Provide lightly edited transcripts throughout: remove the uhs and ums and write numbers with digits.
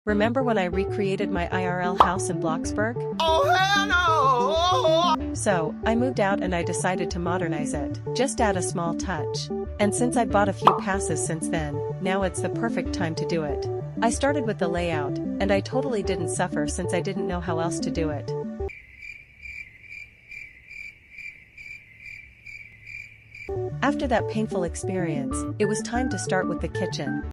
Remember when I recreated my IRL house in Bloxburg? Oh hell no! So, I moved out and I decided to modernize it. Just add a small touch. And since I bought a few passes since then, now it's the perfect time to do it. I started with the layout, and I totally didn't suffer since I didn't know how else to do it. After that painful experience, it was time to start with the kitchen.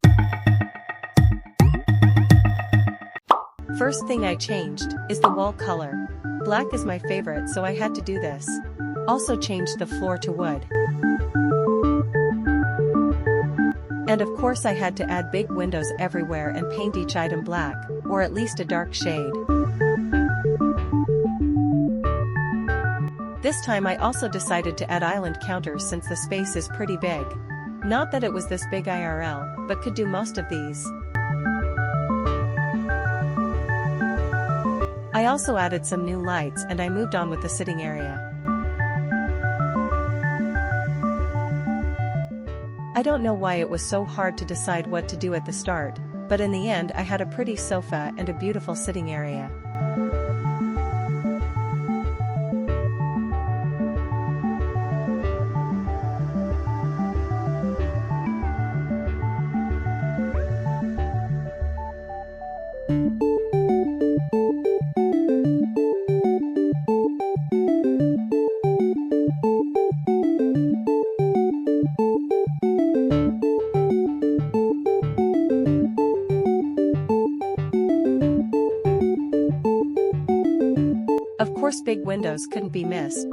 First thing I changed is the wall color. Black is my favorite, so I had to do this. Also changed the floor to wood. And of course I had to add big windows everywhere and paint each item black, or at least a dark shade. This time I also decided to add island counters since the space is pretty big. Not that it was this big IRL, but could do most of these. I also added some new lights and I moved on with the sitting area. I don't know why it was so hard to decide what to do at the start, but in the end I had a pretty sofa and a beautiful sitting area. Of course big windows couldn't be missed.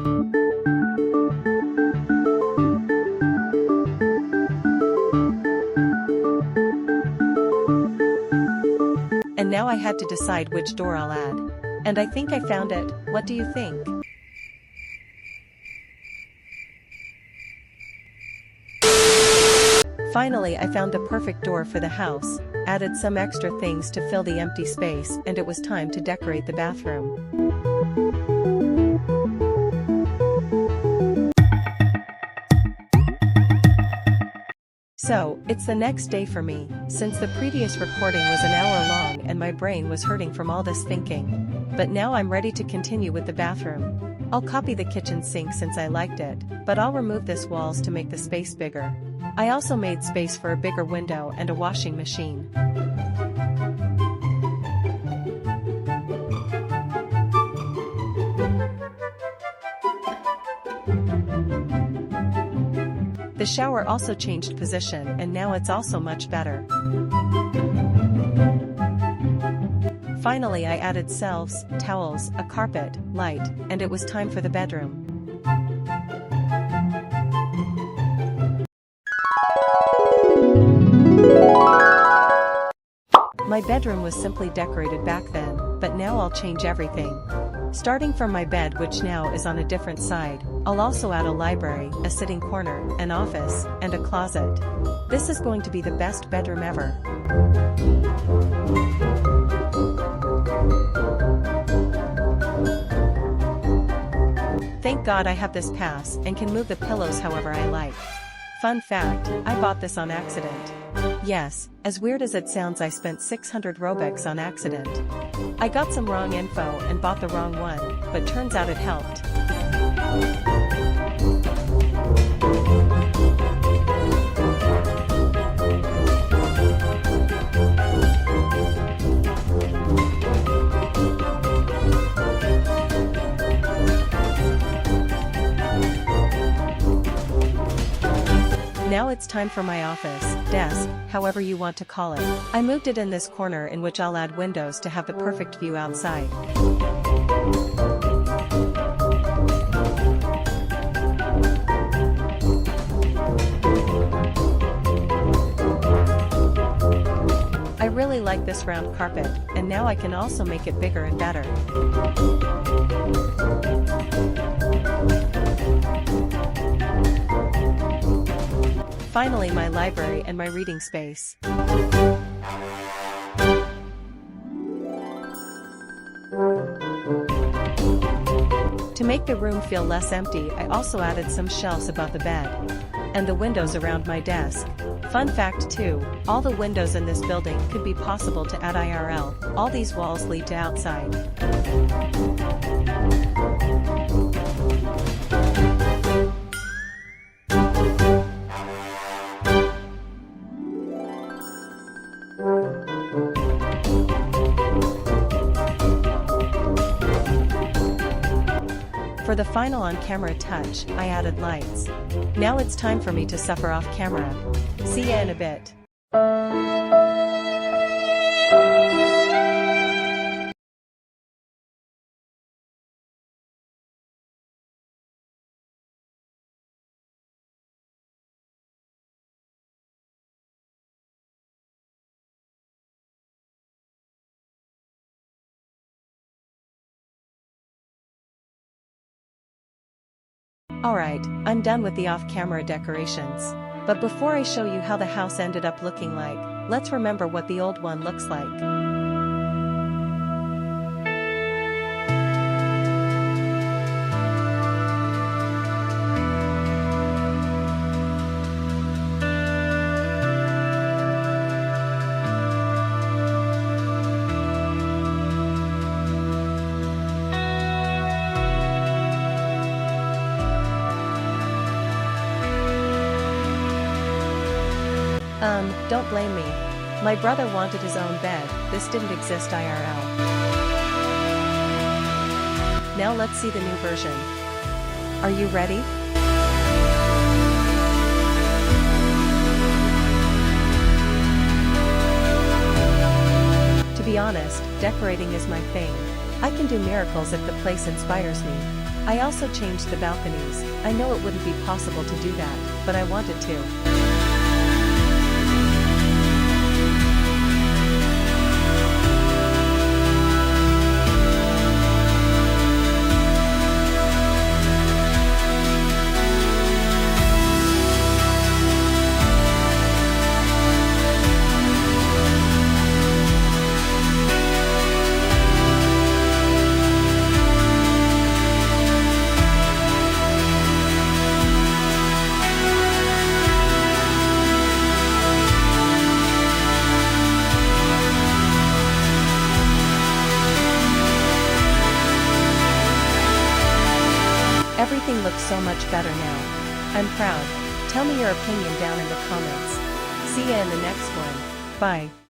And now I had to decide which door I'll add. And I think I found it. What do you think? Finally I found the perfect door for the house, added some extra things to fill the empty space, and it was time to decorate the bathroom. So, it's the next day for me, since the previous recording was an hour long and my brain was hurting from all this thinking. But now I'm ready to continue with the bathroom. I'll copy the kitchen sink since I liked it, but I'll remove this walls to make the space bigger. I also made space for a bigger window and a washing machine. The shower also changed position and now it's also much better. Finally I added shelves, towels, a carpet, light, and it was time for the bedroom. My bedroom was simply decorated back then, but now I'll change everything. Starting from my bed, which now is on a different side, I'll also add a library, a sitting corner, an office, and a closet. This is going to be the best bedroom ever. Thank God I have this pass and can move the pillows however I like. Fun fact, I bought this on accident. Yes, as weird as it sounds, I spent 600 Robux on accident. I got some wrong info and bought the wrong one, but turns out it helped. Now it's time for my office, desk, however you want to call it. I moved it in this corner in which I'll add windows to have the perfect view outside. I really like this round carpet, and now I can also make it bigger and better. Finally my library and my reading space. To make the room feel less empty, I also added some shelves above the bed and the windows around my desk. Fun fact 2, all the windows in this building could be possible to add IRL, all these walls lead to outside. For the final on-camera touch, I added lights. Now it's time for me to suffer off camera. See ya in a bit. Alright, I'm done with the off-camera decorations. But before I show you how the house ended up looking like, let's remember what the old one looks like. Don't blame me. My brother wanted his own bed, this didn't exist IRL. Now let's see the new version. Are you ready? To be honest, decorating is my thing. I can do miracles if the place inspires me. I also changed the balconies. I know it wouldn't be possible to do that, but I wanted to. Everything looks so much better now. I'm proud. Tell me your opinion down in the comments. See ya in the next one. Bye.